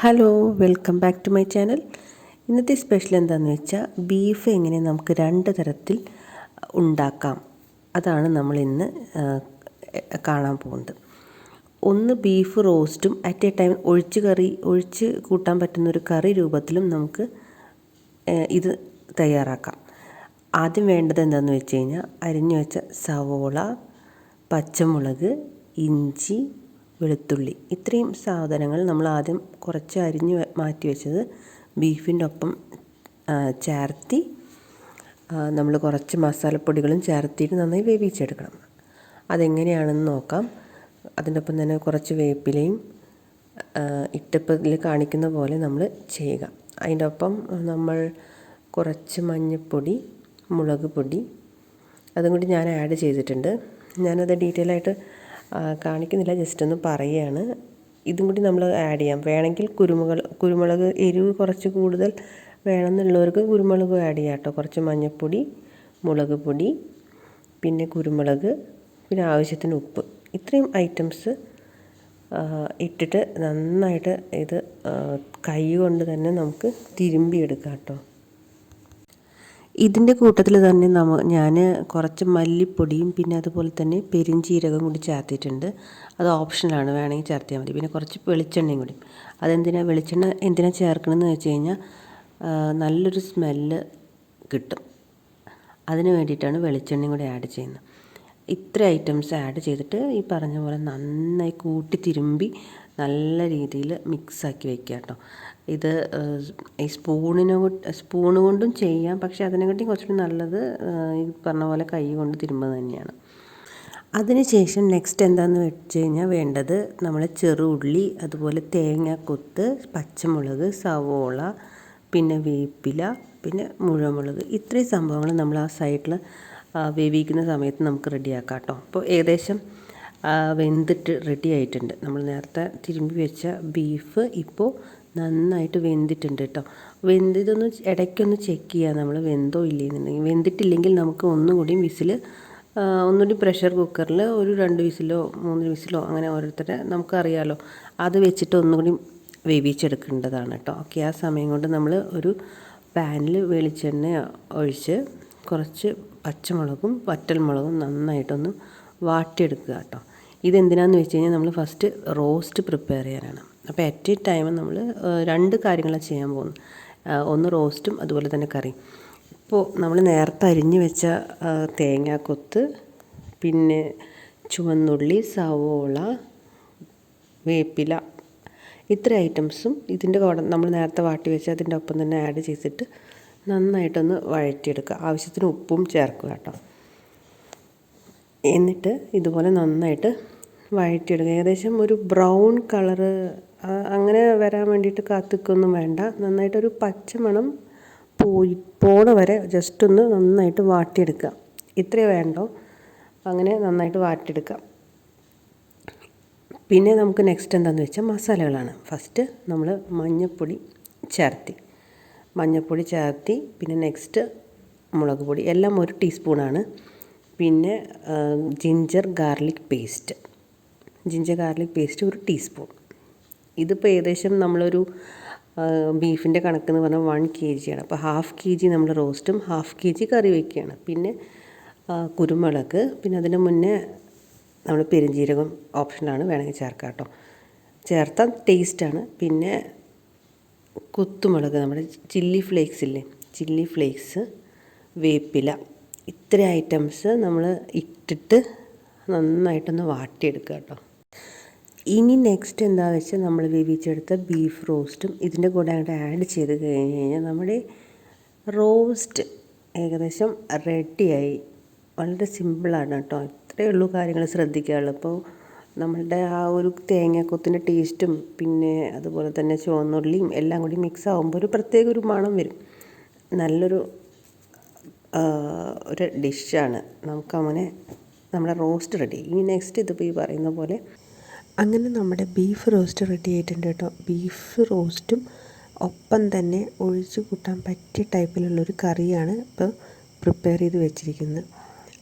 Hello, welcome back to my channel. ഇന്നത്തെ special എന്താണെന്ന് വെച്ചാൽ ബീഫ് എങ്ങനെ നമുക്ക് 2 തരത്തിൽ ഉണ്ടാക്കാം, അതാണ് നമ്മൾ ഇന്ന് കാണാൻ പോകുന്നത്. ഒന്ന് ബീഫ് റോസ്റ്റും അറ്റ് എ ടൈം ഒഴിച്ച് കൂട്ടാൻ പറ്റുന്നൊരു കറി രൂപത്തിലും നമുക്ക് ഇത് തയ്യാറാക്കാം. ആദ്യം വേണ്ടത് എന്താണെന്ന് വെച്ച് കഴിഞ്ഞാൽ അരിഞ്ഞു വെച്ച സവോള, പച്ചമുളക്, ഇഞ്ചി, വെളുത്തുള്ളി, ഇത്രയും സാധനങ്ങൾ നമ്മൾ ആദ്യം കുറച്ച് അരിഞ്ഞ് മാറ്റി വെച്ചത് ബീഫിൻ്റെ ഒപ്പം ചേർത്തി നമ്മൾ കുറച്ച് മസാലപ്പൊടികളും ചേർത്തിട്ട് നന്നായി വേവിച്ചെടുക്കണം. അതെങ്ങനെയാണെന്ന് നോക്കാം. അതിൻ്റെ ഒപ്പം തന്നെ കുറച്ച് വേപ്പിലയും ഇട്ടപ്പോൾ ഇതിൽ കാണിക്കുന്ന പോലെ നമ്മൾ ചെയ്യുക. അതിൻ്റെ ഒപ്പം നമ്മൾ കുറച്ച് മഞ്ഞൾപ്പൊടി, മുളക് പൊടി അതും കൂടി ഞാൻ ആഡ് ചെയ്തിട്ടുണ്ട്. ഞാനത് ഡീറ്റെയിൽ ആയിട്ട് കാണിക്കുന്നില്ല, ജസ്റ്റ് ഒന്ന് പറയുകയാണ്. ഇതും കൂടി നമ്മൾ ആഡ് ചെയ്യാം. വേണമെങ്കിൽ കുരുമുളക് എരിവ് കുറച്ച് കൂടുതൽ വേണമെന്നുള്ളവർക്ക് കുരുമുളക് ആഡ് ചെയ്യാം കേട്ടോ. കുറച്ച് മഞ്ഞൾപ്പൊടി, മുളക് പൊടി, പിന്നെ കുരുമുളക്, പിന്നെ ആവശ്യത്തിന് ഉപ്പ്, ഇത്രയും ഐറ്റംസ് ഇട്ടിട്ട് നന്നായിട്ട് ഇത് കൈ കൊണ്ട് തന്നെ നമുക്ക് തിരുമ്പിയെടുക്കാം കേട്ടോ. ഇതിൻ്റെ കൂട്ടത്തിൽ തന്നെ ഞാൻ കുറച്ച് മല്ലിപ്പൊടിയും പിന്നെ അതുപോലെ തന്നെ പെരുംജീരകം കൂടി ചേർത്തിട്ടുണ്ട്. അത് ഓപ്ഷണലാണ്, വേണമെങ്കിൽ ചേർത്തിയാൽ മതി. പിന്നെ കുറച്ച് വെളിച്ചെണ്ണയും കൂടി. വെളിച്ചെണ്ണ എന്തിനാണ് ചേർക്കണമെന്ന് വെച്ച് കഴിഞ്ഞാൽ നല്ലൊരു സ്മെല്ല് കിട്ടും. അതിന് വേണ്ടിയിട്ടാണ് വെളിച്ചെണ്ണയും കൂടി ആഡ് ചെയ്യുന്നത്. ഇത്ര ഐറ്റംസ് ആഡ് ചെയ്തിട്ട് ഈ പറഞ്ഞ പോലെ നന്നായി കൂട്ടി തിരുമ്പി നല്ല രീതിയിൽ മിക്സാക്കി വെക്കുക കേട്ടോ. ഇത് ഈ സ്പൂണ് കൊണ്ടും ചെയ്യാം, പക്ഷേ അതിനെക്കാട്ടിയും കുറച്ചുകൂടി നല്ലത് ഈ പറഞ്ഞ പോലെ കൈ കൊണ്ട് തിരുമ്പുന്നത് തന്നെയാണ്. അതിനുശേഷം നെക്സ്റ്റ് എന്താണെന്ന് വെച്ച് കഴിഞ്ഞാൽ വേണ്ടത് നമ്മൾ ചെറുള്ളി, അതുപോലെ തേങ്ങാക്കൊത്ത്, പച്ചമുളക്, സവോള, പിന്നെ വേപ്പില, പിന്നെ മുഴുവൻ, ഇത്രയും സംഭവങ്ങൾ നമ്മൾ ആ സൈഡിൽ വേവിക്കുന്ന സമയത്ത് നമുക്ക് റെഡിയാക്കാം കേട്ടോ. അപ്പോൾ ഏകദേശം വെന്തിട്ട് റെഡി ആയിട്ടുണ്ട്. നമ്മൾ നേരത്തെ തിരുമ്പി വെച്ച ബീഫ് ഇപ്പോൾ നന്നായിട്ട് വെന്തിട്ടുണ്ട് കേട്ടോ. ഇതൊന്ന് ഇടയ്ക്കൊന്ന് ചെക്ക് ചെയ്യുക നമ്മൾ, വെന്തോ ഇല്ലെന്നുണ്ടെങ്കിൽ. വെന്തിട്ടില്ലെങ്കിൽ നമുക്ക് ഒന്നുകൂടി പ്രഷർ കുക്കറിൽ ഒരു 2 വിസിലോ 3 വിസിലോ അങ്ങനെ ഓരോരുത്തരെ നമുക്കറിയാമല്ലോ, അത് വെച്ചിട്ട് ഒന്നുകൂടി വേവിച്ചെടുക്കേണ്ടതാണ് കേട്ടോ. ഓക്കെ, ആ സമയം കൊണ്ട് നമ്മൾ ഒരു പാനിൽ വെളിച്ചെണ്ണ ഒഴിച്ച് കുറച്ച് പച്ചമുളകും വറ്റൽമുളകും നന്നായിട്ടൊന്ന് വാട്ടിയെടുക്കുക കേട്ടോ. ഇതെന്തിനാണെന്ന് വെച്ച് കഴിഞ്ഞാൽ നമ്മൾ ഫസ്റ്റ് റോസ്റ്റ് പ്രിപ്പയർ ചെയ്യാനാണ്. അപ്പോൾ അറ്റ് എ ടൈം നമ്മൾ 2 കാര്യങ്ങളാണ് ചെയ്യാൻ പോകുന്നത്. ഒന്ന് റോസ്റ്റും അതുപോലെ തന്നെ കറി. ഇപ്പോൾ നമ്മൾ നേരത്തെ അരിഞ്ഞ് വെച്ച തേങ്ങാക്കൊത്ത്, പിന്നെ ചുവന്നുള്ളി, സവോള, വേപ്പില, ഇത്ര ഐറ്റംസും ഇതിൻ്റെ കൂടെ നമ്മൾ നേരത്തെ വാട്ടി വെച്ച് അതിൻ്റെ ഒപ്പം തന്നെ ആഡ് ചെയ്തിട്ട് നന്നായിട്ടൊന്ന് വഴറ്റിയെടുക്കുക. ആവശ്യത്തിന് ഉപ്പും ചേർക്കുക കേട്ടോ. എന്നിട്ട് ഇതുപോലെ നന്നായിട്ട് വഴറ്റിയെടുക്കുക. ഏകദേശം ഒരു ബ്രൗൺ കളറ് അങ്ങനെ വരാൻ വേണ്ടിയിട്ട് കാത്തിക്കൊന്നും വേണ്ട. നന്നായിട്ടൊരു പച്ചമണം പോണ വരെ ജസ്റ്റ് ഒന്ന് നന്നായിട്ട് വാട്ടിയെടുക്കുക. ഇത്രയേ വേണ്ടോ, അങ്ങനെ നന്നായിട്ട് വാട്ടിയെടുക്കുക. പിന്നെ നമുക്ക് നെക്സ്റ്റ് എന്താണെന്ന് വെച്ചാൽ മസാലകളാണ്. ഫസ്റ്റ് നമ്മൾ മഞ്ഞൾപ്പൊടി ചേർത്തി, പിന്നെ നെക്സ്റ്റ് മുളക് പൊടി, എല്ലാം 1 ടീസ്പൂണാണ്. പിന്നെ ജിഞ്ചർ ഗാർലിക് പേസ്റ്റ് 1 ടീസ്പൂൺ. ഇതിപ്പോൾ ഏകദേശം നമ്മളൊരു ബീഫിൻ്റെ കണക്കെന്ന് പറഞ്ഞാൽ 1 kg ആണ്. അപ്പോൾ 1/2 kg നമ്മൾ റോസ്റ്റും 1/2 kg കറി വയ്ക്കുകയാണ്. പിന്നെ കുരുമുളക്, പിന്നെ അതിന് മുന്നേ നമ്മൾ പെരുംജീരകം ഓപ്ഷനാണ്, വേണമെങ്കിൽ ചേർക്കാം കേട്ടോ. ചേർത്താൽ ടേസ്റ്റാണ്. പിന്നെ കുത്തുമുളക്, നമ്മുടെ ചില്ലി ഫ്ലേക്സ്, വേപ്പില, ഇത്ര ഐറ്റംസ് നമ്മൾ ഇട്ടിട്ട് നന്നായിട്ടൊന്ന് വാട്ടിയെടുക്കുക കേട്ടോ. ഇനി നെക്സ്റ്റ് എന്താണെന്ന് വെച്ചാൽ നമ്മൾ വേവിച്ചെടുത്ത ബീഫ് റോസ്റ്റും ഇതിൻ്റെ കൂടെ അങ്ങോട്ട് ആഡ് ചെയ്ത് കഴിഞ്ഞ് കഴിഞ്ഞാൽ നമ്മുടെ റോസ്റ്റ് ഏകദേശം റെഡിയായി. വളരെ സിമ്പിളാണ് കേട്ടോ. ഇത്രയേ ഉള്ളൂ കാര്യങ്ങൾ ശ്രദ്ധിക്കാനുള്ളൂ. അപ്പോൾ നമ്മളുടെ ആ ഒരു തേങ്ങാക്കൊത്തിൻ്റെ ടേസ്റ്റും പിന്നെ അതുപോലെ തന്നെ ചുവന്നുള്ളിയും എല്ലാം കൂടി മിക്സ് ആകുമ്പോൾ ഒരു പ്രത്യേക ഒരു മണം വരും. നല്ലൊരു ഒരു ഡിഷാണ്. നമുക്കങ്ങനെ നമ്മുടെ റോസ്റ്റ് റെഡി. ഇനി നെക്സ്റ്റ് ഇതിപ്പോൾ ഈ പറയുന്ന പോലെ അങ്ങനെ നമ്മുടെ ബീഫ് റോസ്റ്റ് റെഡി ആയിട്ടുണ്ട് കേട്ടോ. ബീഫ് റോസ്റ്റും ഒപ്പം തന്നെ ഒഴിച്ച് കൂട്ടാൻ പറ്റിയ ടൈപ്പിലുള്ളൊരു കറിയാണ് ഇപ്പോൾ പ്രിപ്പയർ ചെയ്ത് വെച്ചിരിക്കുന്നത്.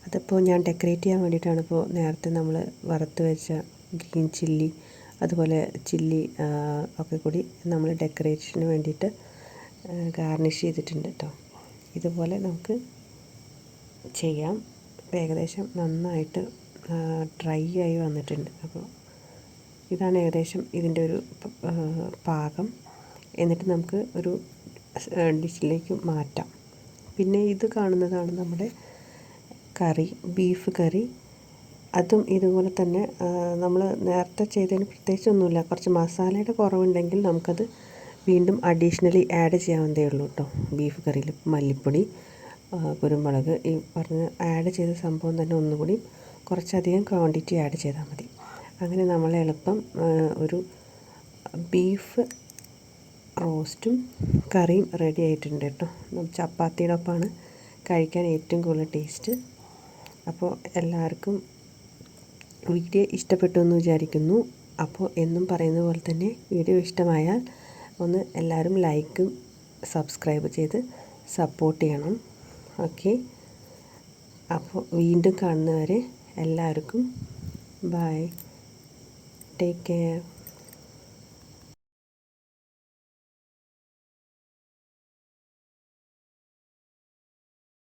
അതിപ്പോൾ ഞാൻ ഡെക്കറേറ്റ് ചെയ്യാൻ വേണ്ടിയിട്ടാണ് ഇപ്പോൾ നേരത്തെ നമ്മൾ വറുത്ത് വെച്ച ഗ്രീൻ ചില്ലി അതുപോലെ ചില്ലി ഒക്കെ കൂടി നമ്മൾ ഡെക്കറേഷന് വേണ്ടിയിട്ട് ഗാർണിഷ് ചെയ്തിട്ടുണ്ട് കേട്ടോ. ഇതുപോലെ നമുക്ക് ചെയ്യാം. ഏകദേശം നന്നായിട്ട് ഡ്രൈ ആയി വന്നിട്ടുണ്ട്. അപ്പോൾ ഇതാണ് ഏകദേശം ഇതിൻ്റെ ഒരു പാകം. എന്നിട്ട് നമുക്ക് ഒരു ഡിഷിലേക്ക് മാറ്റാം. പിന്നെ ഇത് കാണുന്നതാണ് നമ്മുടെ കറി, ബീഫ് കറി. അതും ഇതുപോലെ തന്നെ നമ്മൾ നേരത്തെ ചെയ്തതിന് പ്രത്യേകിച്ചൊന്നുമില്ല. കുറച്ച് മസാലയുടെ കുറവുണ്ടെങ്കിൽ നമുക്കത് വീണ്ടും അഡീഷണലി ആഡ് ചെയ്യാവുന്നതേ ഉള്ളൂ കേട്ടോ. ബീഫ് കറിയിൽ മല്ലിപ്പൊടി, കുരുമുളക് ഈ പറഞ്ഞ ആഡ് ചെയ്ത സംഭവം തന്നെ ഒന്നുകൂടി കുറച്ചധികം ക്വാണ്ടിറ്റി ആഡ് ചെയ്താൽ മതി. അങ്ങനെ നമ്മൾ എളുപ്പം ഒരു ബീഫ് റോസ്റ്റും കറിയും റെഡി ആയിട്ടുണ്ട് കേട്ടോ. ചപ്പാത്തിയുടെ ഒപ്പമാണ് കഴിക്കാൻ ഏറ്റവും കൂടുതൽ ടേസ്റ്റ്. അപ്പോൾ എല്ലാവർക്കും വീഡിയോ ഇഷ്ടപ്പെട്ടു എന്ന് വിചാരിക്കുന്നു. അപ്പോൾ എന്നും പറയുന്ന പോലെ തന്നെ വീഡിയോ ഇഷ്ടമായാൽ ഒന്ന് എല്ലാവരും ലൈക്കും സബ്സ്ക്രൈബ് ചെയ്ത് സപ്പോർട്ട് ചെയ്യണം. ഓക്കെ, അപ്പോൾ വീണ്ടും കാണുന്നവരെ എല്ലാവർക്കും ബൈ, ടേക്ക് കെയർ.